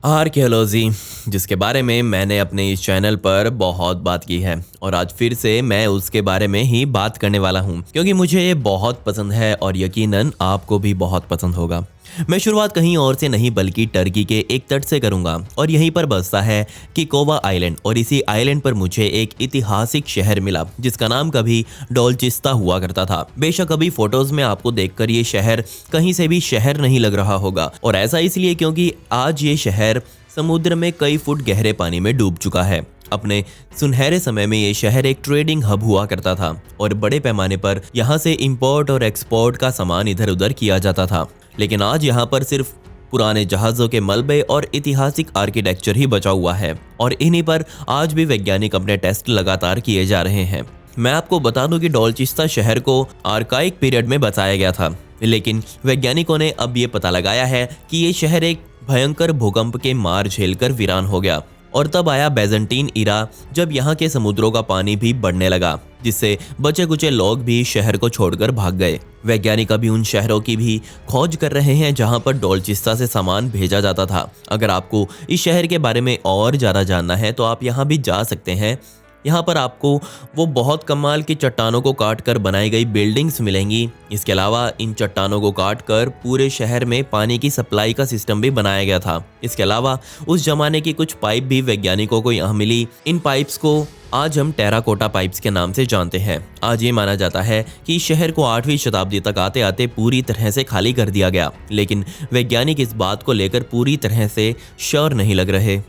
Archaeology, जिसके बारे में मैंने अपने इस चैनल पर बहुत बात की है और आज फिर से मैं उसके बारे में ही बात करने वाला हूं क्योंकि मुझे ये बहुत पसंद है और यकीनन आपको भी बहुत पसंद होगा। मैं शुरुआत कहीं और से नहीं बल्कि टर्की के एक तट से करूंगा और यहीं पर बसता है किकोवा आइलैंड और इसी आइलैंड पर मुझे एक ऐतिहासिक शहर मिला जिसका नाम कभी डोलचिस्ता हुआ करता था। बेशक अभी फोटोज में आपको देखकर ये शहर कहीं से भी शहर नहीं लग रहा होगा और ऐसा इसलिए क्योंकि आज ये शहर समुद्र में कई फुट गहरे पानी में डूब चुका है। अपने सुनहरे समय में ये शहर एक ट्रेडिंग हब हुआ करता था और बड़े पैमाने पर यहाँ से इंपोर्ट और एक्सपोर्ट का सामान इधर उधर किया जाता था। लेकिन आज यहाँ पर सिर्फ पुराने जहाज़ों के मलबे और ऐतिहासिक आर्किटेक्चर ही बचा हुआ है और इन्हीं पर आज भी वैज्ञानिक अपने टेस्ट लगातार किए जा रहे हैं। मैं आपको बता दूं कि डोलचिस्ता शहर को आर्काइक पीरियड में बसाया गया था, लेकिन वैज्ञानिकों ने अब ये पता लगाया है कि ये शहर एक भयंकर भूकंप के मार झेलकर वीरान हो गया और तब आया बैजेंटीन इरा, जब यहाँ के समुद्रों का पानी भी बढ़ने लगा, जिससे बचे कुचे लोग भी शहर को छोड़कर भाग गए। वैज्ञानिक अभी उन शहरों की भी खोज कर रहे हैं जहां पर डोलचिस्ता से सामान भेजा जाता था। अगर आपको इस शहर के बारे में और ज़्यादा जानना है तो आप यहाँ भी जा सकते हैं। यहाँ पर आपको वो बहुत कमाल की चट्टानों को काट कर बनाई गई बिल्डिंग्स मिलेंगी। इसके अलावा इन चट्टानों को काट कर पूरे शहर में पानी की सप्लाई का सिस्टम भी बनाया गया था। इसके अलावा उस जमाने की कुछ पाइप भी वैज्ञानिकों को यहाँ मिली। इन पाइप्स को आज हम टेराकोटा पाइप्स के नाम से जानते हैं। आज ये माना जाता है कि इस शहर को 8वीं शताब्दी तक आते आते पूरी तरह से खाली कर दिया गया, लेकिन वैज्ञानिक इस बात को लेकर पूरी तरह से श्योर नहीं लग रहे।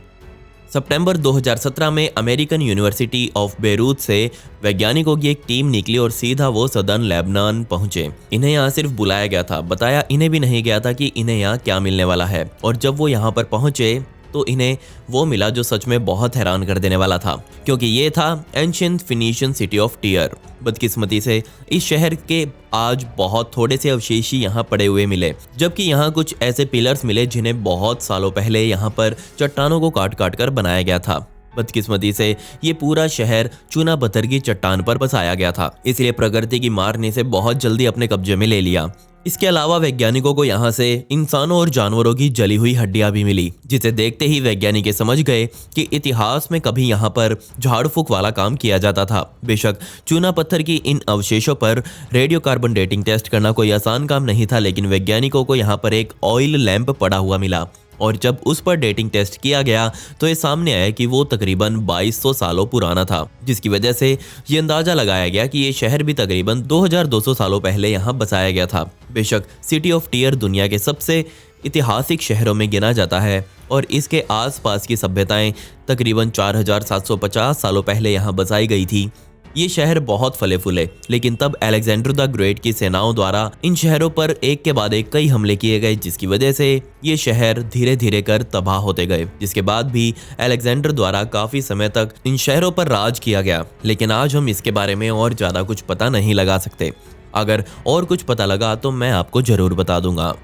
सितंबर 2017 में अमेरिकन यूनिवर्सिटी ऑफ बेरूत से वैज्ञानिकों की एक टीम निकली और सीधा वो सदर्न लेबनान पहुंचे। इन्हें यहाँ सिर्फ बुलाया गया था, बताया इन्हें भी नहीं गया था कि इन्हें यहाँ क्या मिलने वाला है। और जब वो यहाँ पर पहुंचे तो इन्हें वो मिला जो सच में बहुत हैरान कर देने वाला था, क्योंकि ये था ancient Phoenician city of Tyre. बदकिस्मती से इस शहर के आज बहुत थोड़े से अवशेष ही यहाँ पड़े हुए मिले, जबकि यहाँ कुछ ऐसे पिलर्स मिले जिन्हें बहुत सालों पहले यहाँ पर चट्टानों को काट काट कर बनाया गया था। बदकिस्मती से ये पूरा शहर चूना पत्थर की चट्टान पर बसाया गया था, इसलिए प्रकृति की मार ने इसे बहुत जल्दी अपने कब्जे में ले लिया। इसके अलावा वैज्ञानिकों को यहाँ से इंसानों और जानवरों की जली हुई हड्डियां भी मिली, जिसे देखते ही वैज्ञानिक समझ गए कि इतिहास में कभी यहाँ पर झाड़ फूक वाला काम किया जाता था। बेशक चूना पत्थर की इन अवशेषों पर रेडियो कार्बन डेटिंग टेस्ट करना कोई आसान काम नहीं था, लेकिन वैज्ञानिकों को यहाँ पर एक ऑयल लैंप पड़ा हुआ मिला और जब उस पर डेटिंग टेस्ट किया गया तो ये सामने आया कि वो तकरीबन 2200 सालों पुराना था, जिसकी वजह से ये अंदाजा लगाया गया कि ये शहर भी तकरीबन 2200 सालों पहले यहाँ बसाया गया था। बेशक सिटी ऑफ टियर दुनिया के सबसे ऐतिहासिक शहरों में गिना जाता है और इसके आसपास की सभ्यताएं तकरीबन 4750 सालों पहले यहाँ बसाई गई थी। ये शहर बहुत फले फूले, लेकिन तब अलेक्जेंडर द ग्रेट की सेनाओं द्वारा इन शहरों पर एक के बाद एक कई हमले किए गए, जिसकी वजह से ये शहर धीरे धीरे कर तबाह होते गए। जिसके बाद भी अलेक्जेंडर द्वारा काफी समय तक इन शहरों पर राज किया गया, लेकिन आज हम इसके बारे में और ज्यादा कुछ पता नहीं लगा सकते। अगर और कुछ पता लगा तो मैं आपको जरूर बता दूंगा।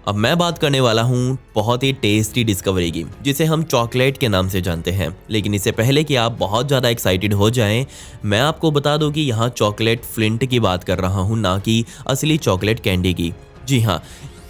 अब मैं बात करने वाला हूँ बहुत ही टेस्टी डिस्कवरी की, जिसे हम चॉकलेट के नाम से जानते हैं। लेकिन इससे पहले कि आप बहुत ज़्यादा एक्साइटेड हो जाएं, मैं आपको बता दूं कि यहाँ चॉकलेट फ्लिंट की बात कर रहा हूँ, ना कि असली चॉकलेट कैंडी की। जी हाँ,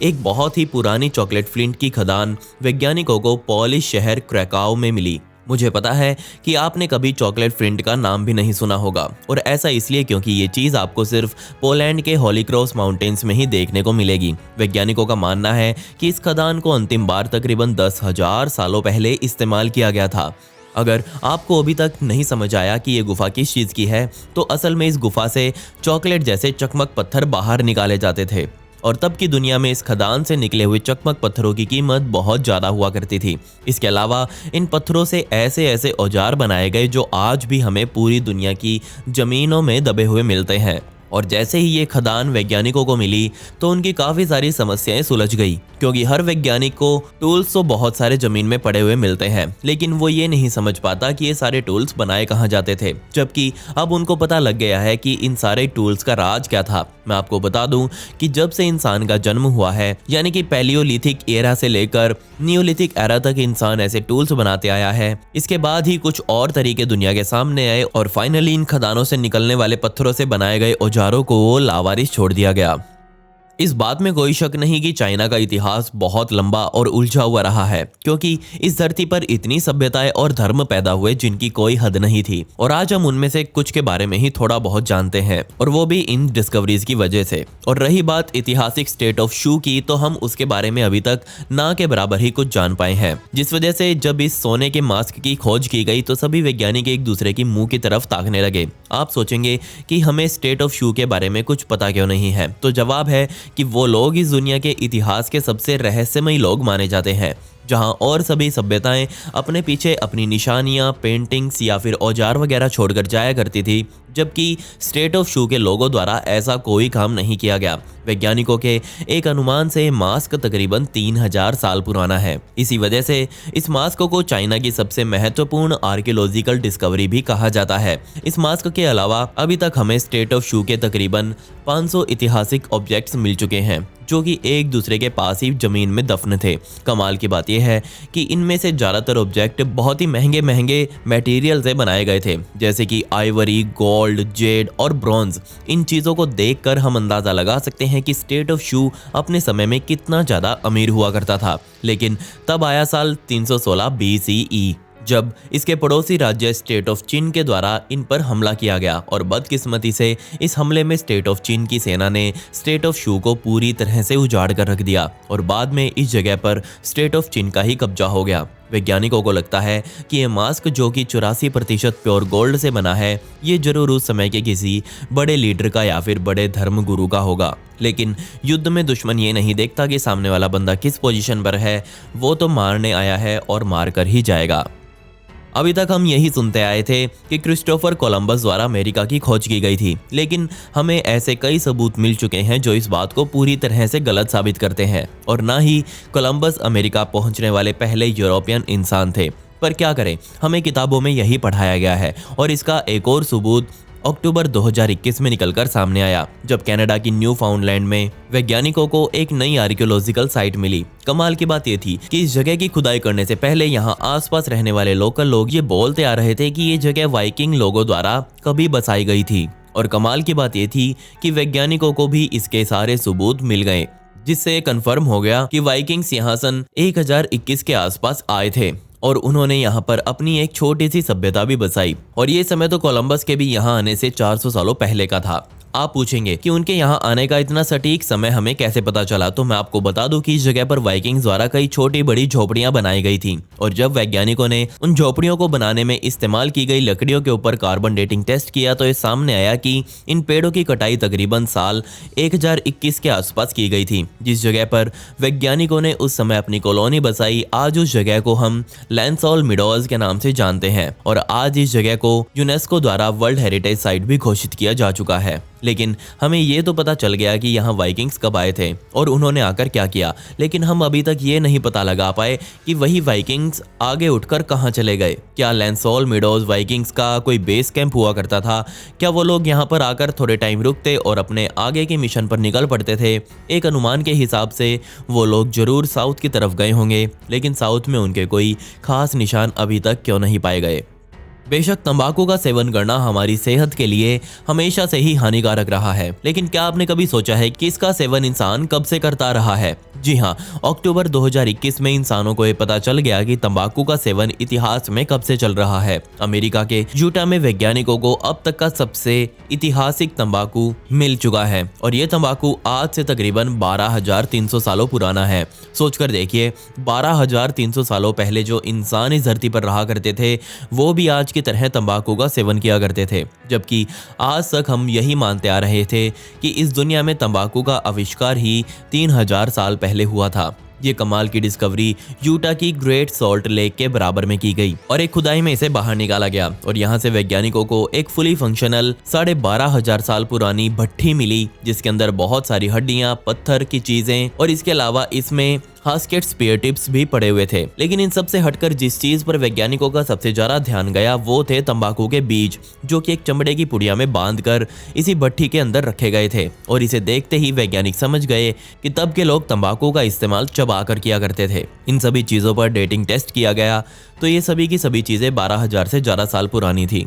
एक बहुत ही पुरानी चॉकलेट फ्लिंट की खदान वैज्ञानिकों को पोलिश शहर क्रैकाउ में मिली। मुझे पता है कि आपने कभी चॉकलेट फ्लिंट का नाम भी नहीं सुना होगा, और ऐसा इसलिए क्योंकि ये चीज़ आपको सिर्फ पोलैंड के होली क्रॉस माउंटेन्स में ही देखने को मिलेगी। वैज्ञानिकों का मानना है कि इस खदान को अंतिम बार तकरीबन 10,000 सालों पहले इस्तेमाल किया गया था। अगर आपको अभी तक नहीं समझ आया कि ये गुफा किस चीज़ की है, तो असल में इस गुफा से चॉकलेट जैसे चकमक पत्थर बाहर निकाले जाते थे और तब की दुनिया में इस खदान से निकले हुए चकमक पत्थरों की कीमत बहुत ज़्यादा हुआ करती थी। इसके अलावा इन पत्थरों से ऐसे ऐसे औजार बनाए गए जो आज भी हमें पूरी दुनिया की ज़मीनों में दबे हुए मिलते हैं। और जैसे ही ये खदान वैज्ञानिकों को मिली तो उनकी काफ़ी सारी समस्याएं सुलझ गई, क्योंकि हर वैज्ञानिक को टूल्स तो बहुत सारे ज़मीन में पड़े हुए मिलते हैं, लेकिन वो ये नहीं समझ पाता कि ये सारे टूल्स बनाए कहाँ जाते थे। जबकि अब उनको पता लग गया है कि इन सारे टूल्स का राज क्या था। मैं आपको बता दूं कि जब से इंसान का जन्म हुआ है, यानी कि पैलियोलिथिक एरा से लेकर नियोलिथिक एरा तक इंसान ऐसे टूल्स बनाते आया है। इसके बाद ही कुछ और तरीके दुनिया के सामने आए और फाइनली इन खदानों से निकलने वाले पत्थरों से बनाए गए औजारों को लावारिस छोड़ दिया गया। इस बात में कोई शक नहीं कि चाइना का इतिहास बहुत लंबा और उलझा हुआ रहा है, क्योंकि इस धरती पर इतनी सभ्यताएं और धर्म पैदा हुए जिनकी कोई हद नहीं थी। और आज हम उनमें से कुछ के बारे में ही थोड़ा बहुत जानते हैं, और वो भी इन डिस्कवरीज की वजह से। और रही बात ऐतिहासिक स्टेट ऑफ शू की, तो हम उसके बारे में अभी तक ना के बराबर ही कुछ जान पाए हैं, जिस वजह से जब इस सोने के मास्क की खोज की गई तो सभी वैज्ञानिक एक दूसरे की मुंह की तरफ ताकने लगे। आप सोचेंगे कि हमें स्टेट ऑफ शू के बारे में कुछ पता क्यों नहीं है, तो जवाब है कि वो लोग इस दुनिया के इतिहास के सबसे रहस्यमयी लोग माने जाते हैं, जहां और सभी सभ्यताएं अपने पीछे अपनी निशानियां, पेंटिंग्स या फिर औजार वगैरह छोड़कर जाया करती थी, जबकि स्टेट ऑफ शू के लोगों द्वारा ऐसा कोई काम नहीं किया गया। वैज्ञानिकों के एक अनुमान से मास्क तकरीबन 3000 साल पुराना है। इसी वजह से इस मास्क को चाइना की सबसे महत्वपूर्ण आर्कियोलॉजिकल डिस्कवरी भी कहा जाता है। इस मास्क के अलावा अभी तक हमें स्टेट ऑफ शू के तकरीबन 500 ऐतिहासिक ऑब्जेक्ट्स मिल चुके हैं, जो कि एक दूसरे के पास ही जमीन में दफन थे। कमाल की बात यह है कि इनमें से ज़्यादातर ऑब्जेक्ट बहुत ही महंगे महंगे मटेरियल से बनाए गए थे, जैसे कि आइवरी, गोल्ड, जेड और ब्रॉन्ज। इन चीज़ों को देखकर हम अंदाज़ा लगा सकते हैं कि स्टेट ऑफ शू अपने समय में कितना ज़्यादा अमीर हुआ करता था। लेकिन तब आया साल 316 BCE, जब इसके पड़ोसी राज्य स्टेट ऑफ चीन के द्वारा इन पर हमला किया गया, और बदकिस्मती से इस हमले में स्टेट ऑफ चीन की सेना ने स्टेट ऑफ शू को पूरी तरह से उजाड़ कर रख दिया, और बाद में इस जगह पर स्टेट ऑफ चीन का ही कब्जा हो गया। वैज्ञानिकों को लगता है कि ये मास्क, जो कि 84% प्योर गोल्ड से बना है, ये जरूर उस समय के किसी बड़े लीडर का या फिर बड़े धर्म गुरु का होगा। लेकिन युद्ध में दुश्मन ये नहीं देखता कि सामने वाला बंदा किस पोजीशन पर है, वो तो मारने आया है और मार कर ही जाएगा। अभी तक हम यही सुनते आए थे कि क्रिस्टोफर कोलंबस द्वारा अमेरिका की खोज की गई थी, लेकिन हमें ऐसे कई सबूत मिल चुके हैं जो इस बात को पूरी तरह से गलत साबित करते हैं। और ना ही कोलंबस अमेरिका पहुंचने वाले पहले यूरोपियन इंसान थे। पर क्या करें, हमें किताबों में यही पढ़ाया गया है, और इसका एक और सबूत अक्टूबर 2021 में निकलकर सामने आया, जब कनाडा की न्यू फाउंडलैंड में वैज्ञानिकों को एक नई आर्कियोलॉजिकल साइट मिली। कमाल की बात यह थी कि इस जगह की खुदाई करने से पहले यहाँ आसपास रहने वाले लोकल लोग ये बोलते आ रहे थे कि ये जगह वाइकिंग लोगों द्वारा कभी बसाई गई थी। और कमाल की बात यह थी कि वैज्ञानिकों को भी इसके सारे सबूत मिल गए, जिससे कंफर्म हो गया कि वाइकिंग्स यहाँ सन 1021 के आसपास आए थे, और उन्होंने यहाँ पर अपनी एक छोटी सी सभ्यता भी बसाई। और ये समय तो कोलंबस के भी यहाँ आने से 400 सालों पहले का था। आप पूछेंगे कि उनके यहाँ आने का इतना सटीक समय हमें कैसे पता चला, तो मैं आपको बता दूं कि इस जगह पर वाइकिंग्स द्वारा कई छोटी बड़ी झोपड़ियां बनाई गई थी, और जब वैज्ञानिकों ने उन झोपड़ियों को बनाने में इस्तेमाल की गई लकड़ियों के ऊपर कार्बन डेटिंग टेस्ट किया, तो ये सामने आया कि इन पेड़ों की कटाई तकरीबन साल 1021 के आसपास की गई थी। जिस जगह पर वैज्ञानिकों ने उस समय अपनी कॉलोनी बसाई, आज उस जगह को हम लैंसॉल मीडोज के नाम से जानते हैं, और आज इस जगह को यूनेस्को द्वारा वर्ल्ड हेरिटेज साइट भी घोषित किया जा चुका है। लेकिन हमें ये तो पता चल गया कि यहाँ वाइकिंग्स कब आए थे और उन्होंने आकर क्या किया, लेकिन हम अभी तक ये नहीं पता लगा पाए कि वही वाइकिंग्स आगे उठकर कहाँ चले गए। क्या लैंसॉल मीडोज वाइकिंग्स का कोई बेस कैंप हुआ करता था? क्या वो लोग यहाँ पर आकर थोड़े टाइम रुकते और अपने आगे के मिशन पर निकल पड़ते थे? एक अनुमान के हिसाब से वो लोग जरूर साउथ की तरफ गए होंगे, लेकिन साउथ में उनके कोई खास निशान अभी तक क्यों नहीं पाए गए। बेशक तंबाकू का सेवन करना हमारी सेहत के लिए हमेशा से ही हानिकारक रहा है, लेकिन क्या आपने कभी सोचा है कि इसका सेवन इंसान कब से करता रहा है? जी हाँ, अक्टूबर 2021 में इंसानों को ये पता चल गया कि तंबाकू का सेवन इतिहास में कब से चल रहा है। अमेरिका के यूटा में वैज्ञानिकों को अब तक का सबसे ऐतिहासिक तंबाकू मिल चुका है, और ये तंबाकू आज से तकरीबन 12,300 सालों पुराना है। सोचकर देखिए, 12,300 सालों पहले जो इंसान इस धरती पर रहा करते थे, वो भी आज की तरह तंबाकू का सेवन किया करते थे, जबकि आज तक हम यही मानते आ रहे थे कि इस दुनिया में तंबाकू का आविष्कार ही 3000 साल पहले हुआ था। ये कमाल की डिस्कवरी यूटा की ग्रेट सॉल्ट लेक के बराबर में की गई, और एक खुदाई में इसे बाहर निकाला गया, और यहाँ से वैज्ञानिकों को एक फुली फंक्शनल 12,500 साल पुरानी भट्टी मिली, जिसके अंदर बहुत सारी हड्डियां, पत्थर की चीजें, और इसके अलावा इसमें हास्केट स्पेयर टिप्स भी पड़े हुए थे। लेकिन इन सब से हटकर जिस चीज पर वैज्ञानिकों का सबसे ज्यादा ध्यान गया, वो थे तंबाकू के बीज, जो कि एक चमड़े की पुड़िया में बांधकर इसी भट्टी के अंदर रखे गए थे। और इसे देखते ही वैज्ञानिक समझ गए कि तब के लोग तंबाकू का इस्तेमाल चबाकर किया करते थे। इन सभी चीजों पर डेटिंग टेस्ट किया गया, तो ये सभी की सभी चीजें 12,000 से ज्यादा साल पुरानी थी।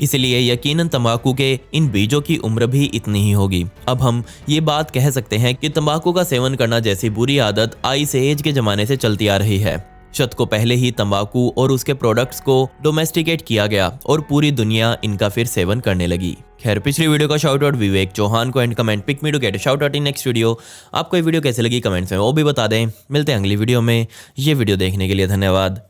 इसलिए यकीनन तंबाकू के इन बीजों की उम्र भी इतनी ही होगी। अब हम ये बात कह सकते हैं कि तंबाकू का सेवन करना जैसी बुरी आदत आइस एज के जमाने से चलती आ रही है। शत को पहले ही तंबाकू और उसके प्रोडक्ट्स को डोमेस्टिकेट किया गया और पूरी दुनिया इनका फिर सेवन करने लगी। खैर, पिछली वीडियो का शाउट आउट विवेक चौहान को and comment pick me to get shout out in next video. आपको ये वीडियो कैसे लगी कमेंट्स में वो भी बता दें। मिलते हैं अगली वीडियो में। ये वीडियो देखने के लिए धन्यवाद।